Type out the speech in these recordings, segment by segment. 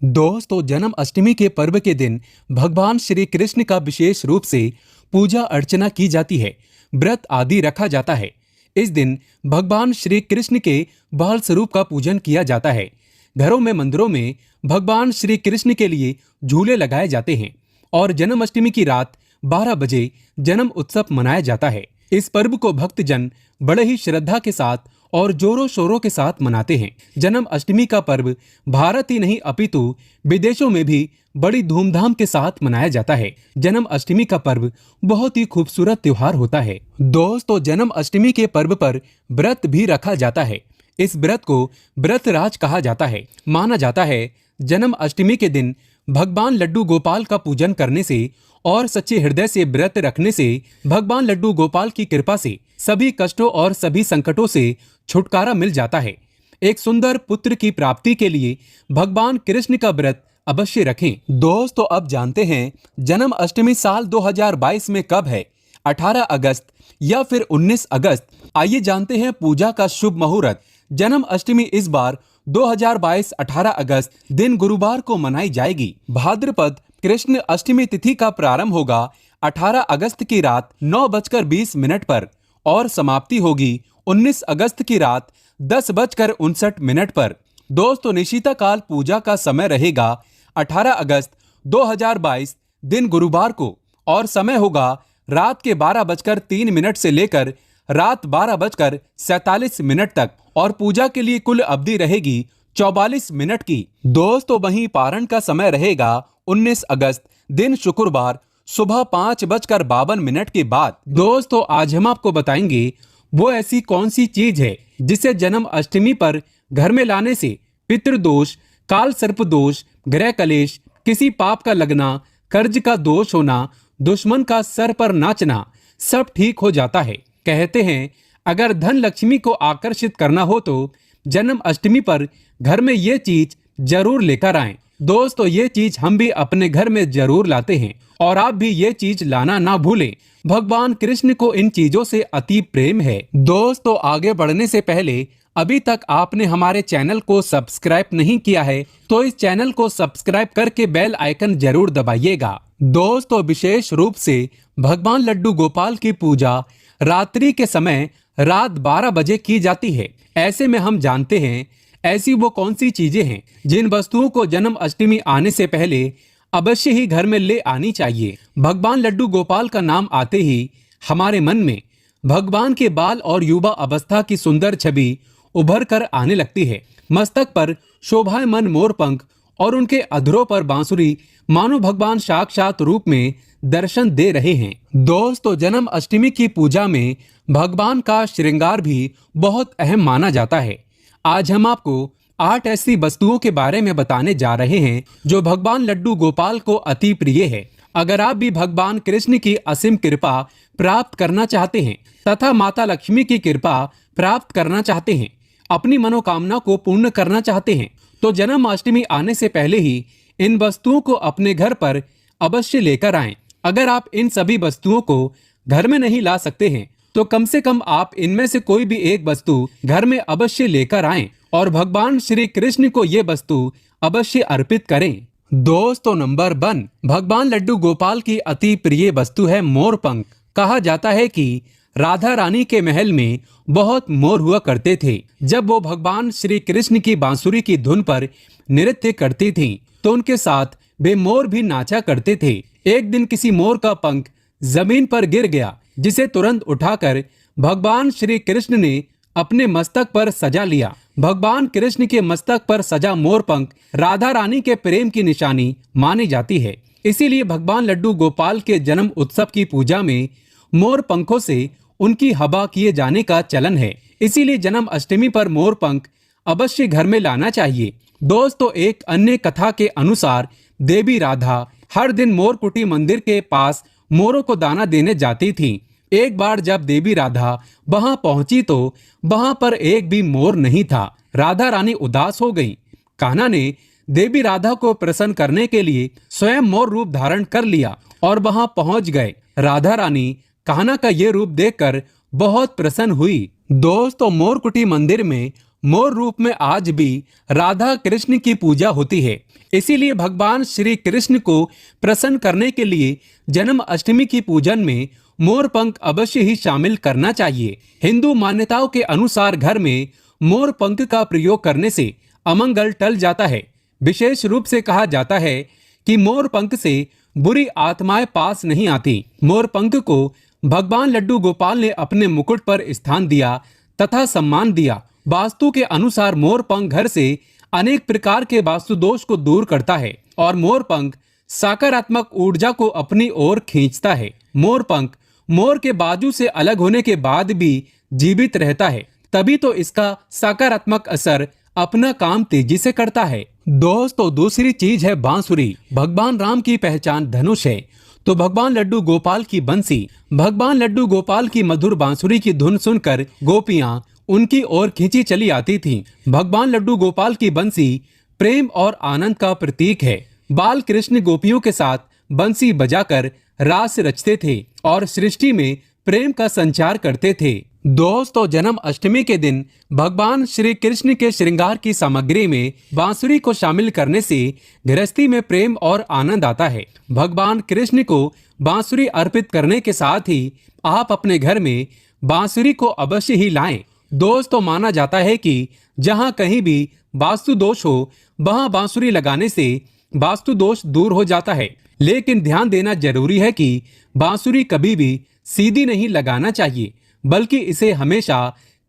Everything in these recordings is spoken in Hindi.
दोस्तों, जन्म अष्टमी के पर्व के दिन भगवान श्री कृष्ण का विशेष रूप से पूजा अर्चना की जाती है। व्रत आदि रखा जाता है। इस दिन भगवान श्री कृष्ण के बाल स्वरूप का पूजन किया जाता है। घरों में, मंदिरों में भगवान श्री कृष्ण के लिए झूले लगाए जाते हैं और जन्माष्टमी की रात 12 बजे जन्म उत्सव मनाया जाता है। इस पर्व को भक्तजन बड़े ही श्रद्धा के साथ और जोरों शोरों के साथ मनाते हैं। जन्म अष्टमी का पर्व भारत ही नहीं अपितु विदेशों में भी बड़ी धूमधाम के साथ मनाया जाता है। जन्म अष्टमी का पर्व बहुत ही खूबसूरत त्योहार होता है। दोस्तों, जन्म अष्टमी के पर्व पर व्रत भी रखा जाता है। इस व्रत को व्रतराज कहा जाता है। माना जाता है जन्म अष्टमी के दिन भगवान लड्डू गोपाल का पूजन करने से और सच्चे हृदय से व्रत रखने से भगवान लड्डू गोपाल की कृपा से सभी कष्टों और सभी संकटों से छुटकारा मिल जाता है। एक सुंदर पुत्र की प्राप्ति के लिए भगवान कृष्ण का व्रत अवश्य रखें। दोस्तों, अब जानते हैं जन्म अष्टमी साल 2022 में कब है, 18 अगस्त या फिर 19 अगस्त। आइए जानते हैं पूजा का शुभ मुहूर्त। जन्म अष्टमी इस बार 2022 18 अगस्त दिन गुरुवार को मनाई जाएगी। भाद्रपद कृष्ण अष्टमी तिथि का प्रारंभ होगा 18 अगस्त की रात 9:20 पर और समाप्ति होगी 19 अगस्त की रात 10:59 पर। दोस्तों, निशिता काल पूजा का समय रहेगा 18 अगस्त 2022 दिन गुरुवार को और समय होगा रात के 12:03 से लेकर रात 12:47 तक और पूजा के लिए कुल अवधि रहेगी 44 मिनट की। दोस्तों, वहीं पारण का समय रहेगा 19 अगस्त दिन शुक्रवार सुबह 5:52 के बाद। दोस्तों, आज हम आपको बताएंगे वो ऐसी कौन सी चीज है जिसे जन्म अष्टमी पर घर में लाने से पितृदोष, काल सर्प दोष, ग्रह कलेश, किसी पाप का लगना, कर्ज का दोष होना, दुश्मन का सर पर नाचना सब ठीक हो जाता है। कहते हैं अगर धन लक्ष्मी को आकर्षित करना हो तो जन्म अष्टमी पर घर में ये चीज जरूर लेकर आएं। दोस्तों, ये चीज हम भी अपने घर में जरूर लाते हैं और आप भी ये चीज लाना ना भूलें। भगवान कृष्ण को इन चीजों से अति प्रेम है। दोस्तों, आगे बढ़ने से पहले अभी तक आपने हमारे चैनल को सब्सक्राइब नहीं किया है तो इस चैनल को सब्सक्राइब करके बेल आइकन जरूर दबाइएगा। दोस्तों, विशेष रूप से भगवान लड्डू गोपाल की पूजा रात्रि के समय रात 12 बजे की जाती है। ऐसे में हम जानते हैं ऐसी वो कौन सी चीजें हैं जिन वस्तुओं को जन्म अष्टमी आने से पहले अवश्य ही घर में ले आनी चाहिए। भगवान लड्डू गोपाल का नाम आते ही हमारे मन में भगवान के बाल और युवा अवस्था की सुंदर छवि उभर कर आने लगती है। मस्तक पर शोभायमान मोर पंख और उनके अधरों पर बांसुरी मानो भगवान साक्षात रूप में दर्शन दे रहे हैं। दोस्तों, जन्म अष्टमी की पूजा में भगवान का श्रृंगार भी बहुत अहम माना जाता है। आज हम आपको 8 ऐसी वस्तुओं के बारे में बताने जा रहे हैं जो भगवान लड्डू गोपाल को अति प्रिय है। अगर आप भी भगवान कृष्ण की असीम कृपा प्राप्त करना चाहते हैं तथा माता लक्ष्मी की कृपा प्राप्त करना चाहते हैं, अपनी मनोकामना को पूर्ण करना चाहते हैं तो जन्म अष्टमी आने से पहले ही इन वस्तुओं को अपने घर पर अवश्य लेकर आएं। अगर आप इन सभी वस्तुओं को घर में नहीं ला सकते हैं तो कम से कम आप इनमें से कोई भी एक वस्तु घर में अवश्य लेकर आएं और भगवान श्री कृष्ण को ये वस्तु अवश्य अर्पित करें। दोस्तों, नंबर 1 भगवान लड्डू गोपाल की अति प्रिय वस्तु है मोर पंख। कहा जाता है कि राधा रानी के महल में बहुत मोर हुआ करते थे। जब वो भगवान श्री कृष्ण की बांसुरी की धुन पर नृत्य करती थीं, तो उनके साथ वे मोर भी नाचा करते थे। एक दिन किसी मोर का पंख जमीन पर गिर गया, जिसे तुरंत उठाकर भगवान श्री कृष्ण ने अपने मस्तक पर सजा लिया। भगवान कृष्ण के मस्तक पर सजा मोर पंख राधा रानी के प्रेम की निशानी मानी जाती है। इसीलिए भगवान लड्डू गोपाल के जन्म उत्सव की पूजा में मोर पंखों से उनकी हवा किए जाने का चलन है। इसीलिए जन्म अष्टमी पर मोर पंख अवश्य घर में लाना चाहिए। दोस्तों, एक अन्य कथा के अनुसार देवी राधा हर दिन मोर कुटी मंदिर के पास मोरों को दाना देने जाती थीं। एक बार जब देवी राधा वहां पहुंची तो वहां पर एक भी मोर नहीं था। राधा रानी उदास हो गईं। कान्हा ने देवी राधा को प्रसन्न करने के लिए स्वयं मोर रूप धारण कर लिया और वहां पहुंच गए। राधा रानी कान्हा का ये रूप देखकर बहुत प्रसन्न हुई। दोस्तों, मोरकुटी मंदिर में मोर रूप में आज भी राधा कृष्ण की पूजा होती है। इसीलिए भगवान श्री कृष्ण को प्रसन्न करने के लिए जन्माष्टमी की पूजन में मोर पंख अवश्य ही शामिल करना चाहिए। हिंदू मान्यताओं के अनुसार घर में मोर पंख का प्रयोग करने से अमंगल टल जाता है। विशेष रूप से कहा जाता है कि मोर पंख से बुरी आत्माएं पास नहीं आती। मोर पंख को भगवान लड्डू गोपाल ने अपने मुकुट पर स्थान दिया तथा सम्मान दिया। वास्तु के अनुसार मोर पंख घर से अनेक प्रकार के वास्तु दोष को दूर करता है और मोर पंख सकारात्मक ऊर्जा को अपनी ओर खींचता है। मोर पंख मोर के बाजू से अलग होने के बाद भी जीवित रहता है, तभी तो इसका सकारात्मक असर अपना काम तेजी से करता है। दोस्तों, दूसरी चीज है बांसुरी। भगवान राम की पहचान धनुष है तो भगवान लड्डू गोपाल की बंसी। भगवान लड्डू गोपाल की मधुर बांसुरी की धुन सुनकर गोपियां उनकी ओर खींची चली आती थीं। भगवान लड्डू गोपाल की बंसी प्रेम और आनंद का प्रतीक है। बाल कृष्ण गोपियों के साथ बंसी बजाकर रास रचते थे और सृष्टि में प्रेम का संचार करते थे। दोस्तों, जन्माष्टमी के दिन भगवान श्री कृष्ण के श्रृंगार की सामग्री में बांसुरी को शामिल करने से गृहस्थी में प्रेम और आनंद आता है। भगवान कृष्ण को बांसुरी अर्पित करने के साथ ही आप अपने घर में बांसुरी को अवश्य ही लाएं। दोस्तों, माना जाता है कि जहां कहीं भी वास्तु दोष हो वहां बांसुरी लगाने से वास्तु दोष दूर हो जाता है। लेकिन ध्यान देना जरूरी है कि बांसुरी कभी भी सीधी नहीं लगाना चाहिए, बल्कि इसे हमेशा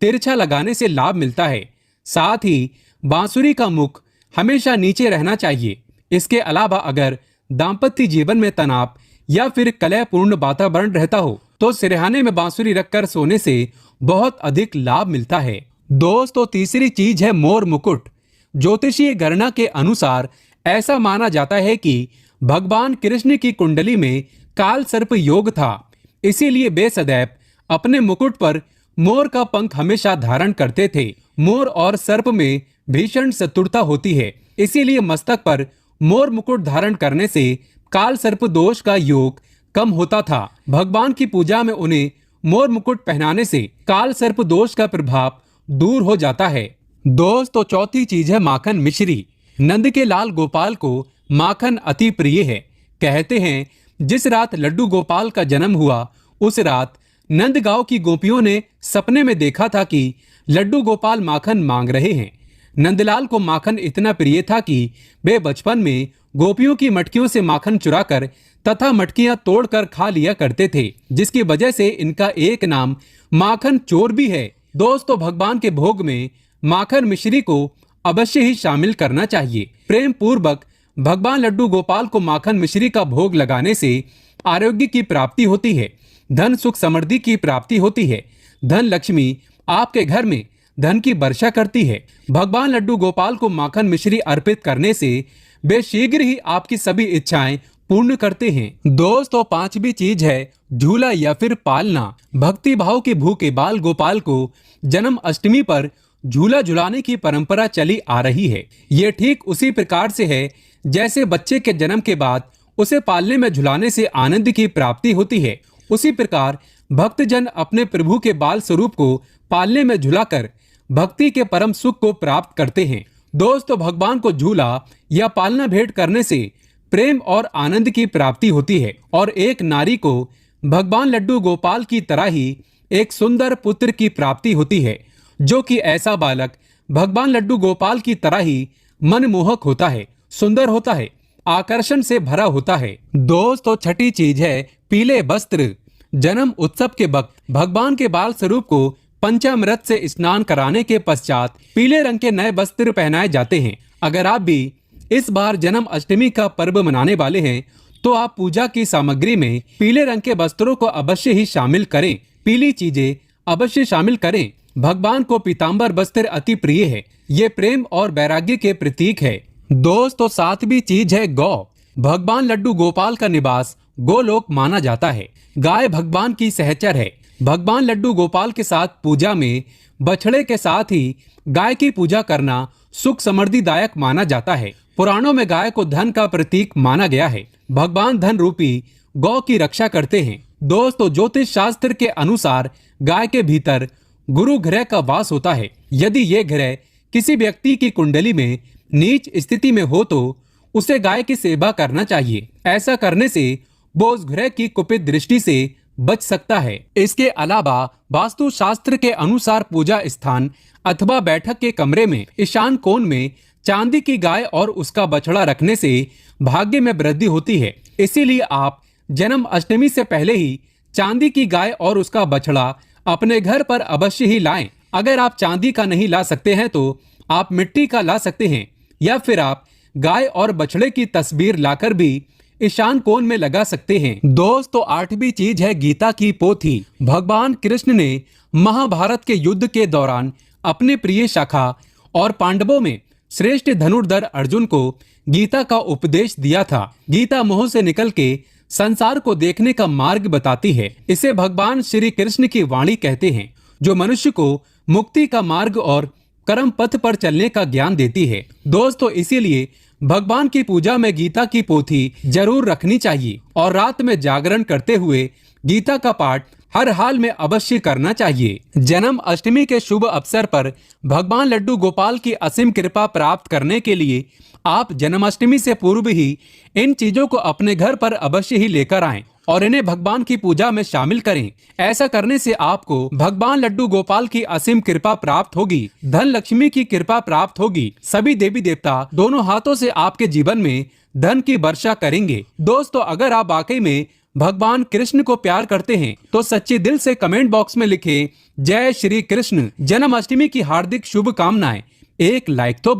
तिरछा लगाने से लाभ मिलता है। साथ ही बांसुरी का मुख हमेशा नीचे रहना चाहिए। इसके अलावा अगर दाम्पत्य जीवन में तनाव या फिर कलहपूर्ण वातावरण रहता हो तो सिरहाने में बांसुरी रखकर सोने से बहुत अधिक लाभ मिलता है। दोस्तों, तीसरी चीज है मोर मुकुट। ज्योतिषीय गणना के अनुसार ऐसा माना जाता है कि भगवान कृष्ण की कुंडली में काल सर्प योग था, इसीलिए वे सदैव अपने मुकुट पर मोर का पंख हमेशा धारण करते थे। मोर और सर्प में भीषण शत्रुता होती है, इसीलिए मस्तक पर मोर मुकुट धारण करने से काल सर्प दोष का योग कम होता था। भगवान की पूजा में उन्हें मोर मुकुट पहनाने से काल सर्प दोष का प्रभाव दूर हो जाता है। दोस्तों, चौथी चीज है माखन मिश्री। नंद के लाल गोपाल को माखन अति प्रिय है। कहते हैं जिस रात लड्डू गोपाल का जन्म हुआ उस रात नंदगांव की गोपियों ने सपने में देखा था कि लड्डू गोपाल माखन मांग रहे हैं। नंदलाल को माखन इतना प्रिय था कि वे बचपन में गोपियों की मटकियों से माखन चुराकर तथा मटकियां तोड़कर खा लिया करते थे, जिसकी वजह से इनका एक नाम माखन चोर भी है। दोस्तों, भगवान के भोग में माखन मिश्री को अवश्य ही शामिल करना चाहिए। प्रेम पूर्वक भगवान लड्डू गोपाल को माखन मिश्री का भोग लगाने से आरोग्य की प्राप्ति होती है, धन सुख समृद्धि की प्राप्ति होती है, धन लक्ष्मी आपके घर में धन की वर्षा करती है। भगवान लड्डू गोपाल को माखन मिश्री अर्पित करने से वे शीघ्र ही आपकी सभी इच्छाएं पूर्ण करते हैं। दोस्तों, पांचवी चीज है झूला या फिर पालना। भक्ति भाव के भूखे बाल गोपाल को जन्माष्टमी पर झूला झुलाने की परंपरा चली आ रही है। ये ठीक उसी प्रकार से है जैसे बच्चे के जन्म के बाद उसे पालने में झुलाने से आनंद की प्राप्ति होती है, उसी प्रकार भक्तजन अपने प्रभु के बाल स्वरूप को पालने में झुलाकर भक्ति के परम सुख को प्राप्त करते हैं। दोस्तों, भगवान को झूला या पालना भेंट करने से प्रेम और आनंद की प्राप्ति होती है और एक नारी को भगवान लड्डू गोपाल की तरह ही एक सुंदर पुत्र की प्राप्ति होती है, जो कि ऐसा बालक भगवान लड्डू गोपाल की तरह ही मनमोहक होता है, सुंदर होता है, आकर्षण से भरा होता है। दोस्तों, छठी चीज है पीले वस्त्र। जन्म उत्सव के वक्त भगवान के बाल स्वरूप को पंचामृत से स्नान कराने के पश्चात पीले रंग के नए वस्त्र पहनाए जाते हैं। अगर आप भी इस बार जन्माष्टमी का पर्व मनाने वाले हैं तो आप पूजा की सामग्री में पीले रंग के वस्त्रों को अवश्य ही शामिल करें। पीली चीजें अवश्य शामिल करें। भगवान को पीताम्बर वस्त्र अति प्रिय है, ये प्रेम और वैराग्य के प्रतीक है। दोस्तों, सातवीं चीज है गौ। भगवान लड्डू गोपाल का निवास गोलोक माना जाता है। गाय भगवान की सहचर है। भगवान लड्डू गोपाल के साथ पूजा में बछड़े के साथ ही गाय की पूजा करना सुख समृद्धिदायक माना जाता है। पुराणों में गाय को धन का प्रतीक माना गया है। भगवान धन रूपी गौ की रक्षा करते हैं। दोस्तों, ज्योतिष शास्त्र के अनुसार गाय के भीतर गुरु ग्रह का वास होता है। यदि ये ग्रह किसी व्यक्ति की कुंडली में नीच स्थिति में हो तो उसे गाय की सेवा करना चाहिए। ऐसा करने से वो उस ग्रह की कुपित दृष्टि से बच सकता है। इसके अलावा वास्तु शास्त्र के अनुसार पूजा स्थान अथवा बैठक के कमरे में ईशान कोण में चांदी की गाय और उसका बछड़ा रखने से भाग्य में वृद्धि होती है। इसीलिए आप जन्म अष्टमी से पहले ही चांदी की गाय और उसका बछड़ा अपने घर पर अवश्य ही लाएं। अगर आप चांदी का नहीं ला सकते हैं तो आप मिट्टी का ला सकते हैं, या फिर आप गाय और बछड़े की तस्वीर लाकर भी ईशान कोण में लगा सकते हैं। दोस्तों, 8वीं चीज है गीता की पोथी। भगवान कृष्ण ने महाभारत के युद्ध के दौरान अपने प्रिय सखा और पांडवों में श्रेष्ठ धनुर्धर अर्जुन को गीता का उपदेश दिया था। गीता मोह से निकल के संसार को देखने का मार्ग बताती है। इसे भगवान श्री कृष्ण की वाणी कहते हैं, जो मनुष्य को मुक्ति का मार्ग और कर्म पथ पर चलने का ज्ञान देती है। दोस्तों, इसीलिए भगवान की पूजा में गीता की पोथी जरूर रखनी चाहिए और रात में जागरण करते हुए गीता का पाठ हर हाल में अवश्य करना चाहिए। जन्म अष्टमी के शुभ अवसर पर भगवान लड्डू गोपाल की असीम कृपा प्राप्त करने के लिए आप जन्माष्टमी से पूर्व ही इन चीजों को अपने घर पर अवश्य ही लेकर आएं और इन्हें भगवान की पूजा में शामिल करें। ऐसा करने से आपको भगवान लड्डू गोपाल की असीम कृपा प्राप्त होगी, धन लक्ष्मी की कृपा प्राप्त होगी। सभी देवी देवता दोनों हाथों से आपके जीवन में धन की वर्षा करेंगे। दोस्तों, अगर आप वाकई में भगवान कृष्ण को प्यार करते हैं तो सच्चे दिल से कमेंट बॉक्स में लिखें जय श्री कृष्ण। जन्माष्टमी की हार्दिक शुभकामनाएं। एक लाइक तो